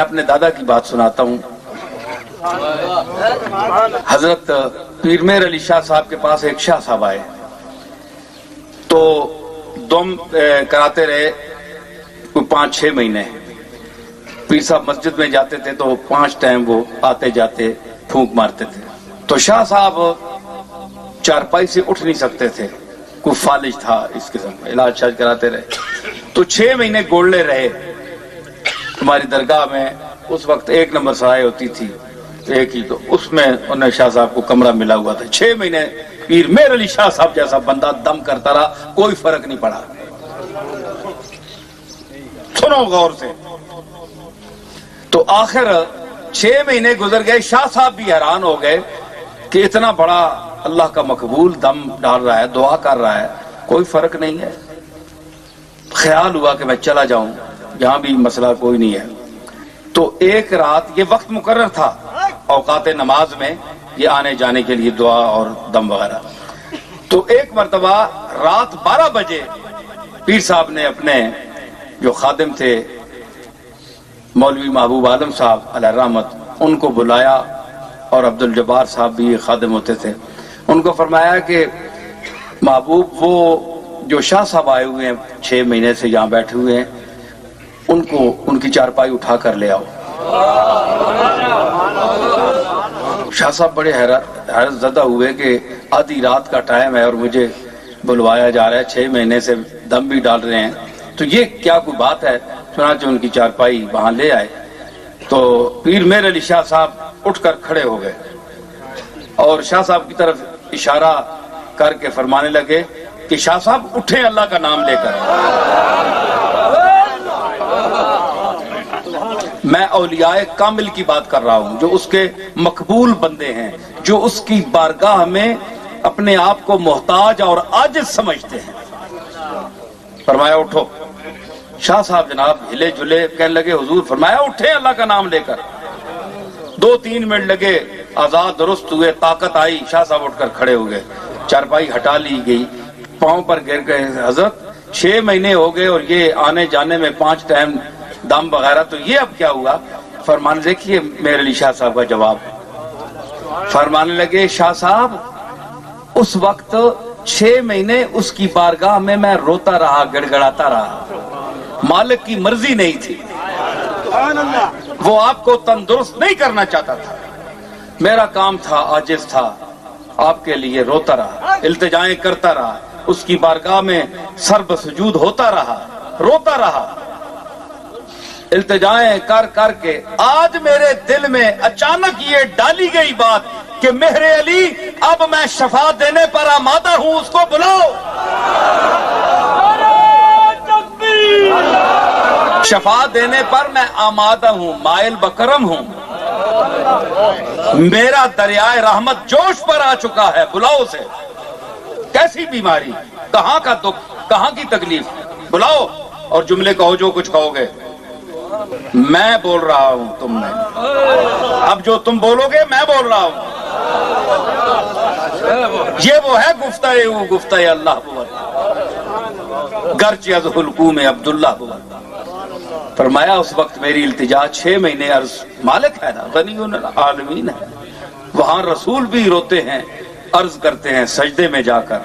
اپنے دادا کی بات سناتا ہوں. حضرت پیر مہر علی شاہ صاحب کے پاس ایک شاہ صاحب آئے تو دم کراتے رہے کوئی 5-6 مہینے. پیر صاحب مسجد میں جاتے تھے تو 5 ٹائم وہ آتے جاتے پھونک مارتے تھے. تو شاہ صاحب چارپائی سے اٹھ نہیں سکتے تھے, کوئی فالج تھا اس قسم, علاج شاج کراتے رہے. تو 6 مہینے گولڈے رہے. ہماری درگاہ میں اس وقت 1 نمبر سرائے ہوتی تھی, ایک ہی, تو اس میں انہیں شاہ صاحب کو کمرہ ملا ہوا تھا. 6 مہینے پیر مہر علی شاہ صاحب جیسا بندہ دم کرتا رہا, کوئی فرق نہیں پڑا. سنو غور سے. تو آخر 6 مہینے گزر گئے, شاہ صاحب بھی حیران ہو گئے کہ اتنا بڑا اللہ کا مقبول دم ڈال رہا ہے, دعا کر رہا ہے, کوئی فرق نہیں ہے. خیال ہوا کہ میں چلا جاؤں, یہاں بھی مسئلہ کوئی نہیں ہے. تو ایک رات, یہ وقت مقرر تھا اوقات نماز میں یہ آنے جانے کے لیے دعا اور دم وغیرہ. تو ایک مرتبہ رات 12 بجے پیر صاحب نے اپنے جو خادم تھے مولوی محبوب عالم صاحب علیہ رحمت, ان کو بلایا, اور عبد الجبار صاحب بھی خادم ہوتے تھے. ان کو فرمایا کہ محبوب وہ جو شاہ صاحب آئے ہوئے ہیں 6 مہینے سے یہاں بیٹھے ہوئے ہیں, ان کو ان کی چارپائی اٹھا کر لے آؤ. شاہ صاحب بڑے حیرت زدہ ہوئے کہ آدھی رات کا ٹائم ہے اور مجھے بلوایا جا رہا ہے, 6 مہینے سے دم بھی ڈال رہے ہیں, تو یہ کیا کوئی بات ہے. چنانچہ ان کی چارپائی وہاں لے آئے. تو پیر مہر علی شاہ صاحب اٹھ کر کھڑے ہو گئے اور شاہ صاحب کی طرف اشارہ کر کے فرمانے لگے کہ شاہ صاحب اٹھیں اللہ کا نام لے کر. میں اولیاء کامل کی بات کر رہا ہوں, جو اس کے مقبول بندے ہیں, جو اس کی بارگاہ میں اپنے آپ کو محتاج اور عاجز سمجھتے ہیں. فرمایا اٹھو. شاہ صاحب جناب ہلے جلے, کہنے لگے حضور فرمایا اٹھے اللہ کا نام لے کر. 2-3 منٹ لگے, آزاد درست ہوئے, طاقت آئی, شاہ صاحب اٹھ کر کھڑے ہو گئے. چارپائی ہٹا لی گئی, پاؤں پر گر گئے. حضرت 6 مہینے ہو گئے اور یہ آنے جانے میں 5 ٹائم دم وغیرہ, تو یہ اب کیا ہوا؟ فرمانے دیکھیے مہر علی شاہ صاحب کا جواب. فرمانے لگے شاہ صاحب اس وقت 6 مہینے اس کی بارگاہ میں روتا رہا, گڑ گڑاتا رہا. مالک کی مرضی نہیں تھی, وہ آپ کو تندرست نہیں کرنا چاہتا تھا. میرا کام تھا, عاجز تھا, آپ کے لیے روتا رہا, التجائیں کرتا رہا, اس کی بارگاہ میں سر بسجود ہوتا رہا, روتا رہا, التجائیں کر کر کے. آج میرے دل میں اچانک یہ ڈالی گئی بات کہ مہر علی اب میں شفا دینے پر آمادہ ہوں, اس کو بلاؤ. شفا دینے پر میں آمادہ ہوں, مائل بکرم ہوں, میرا دریائے رحمت جوش پر آ چکا ہے, بلاؤ اسے. کیسی بیماری, کہاں کا دکھ, کہاں کی تکلیف, بلاؤ. اور جملے کہو جو کچھ کہو گے. میں بول رہا ہوں, تم نہیں. اب جو تم بولو گے میں بول رہا ہوں. یہ وہ ہے گفتہ اللہ بود گرچہ از حلقوم عبداللہ بود. فرمایا اس وقت میری التجا 6 مہینے عرض, مالک ہے نا, غنی العالمین ہے, وہاں رسول بھی روتے ہیں, عرض کرتے ہیں سجدے میں جا کر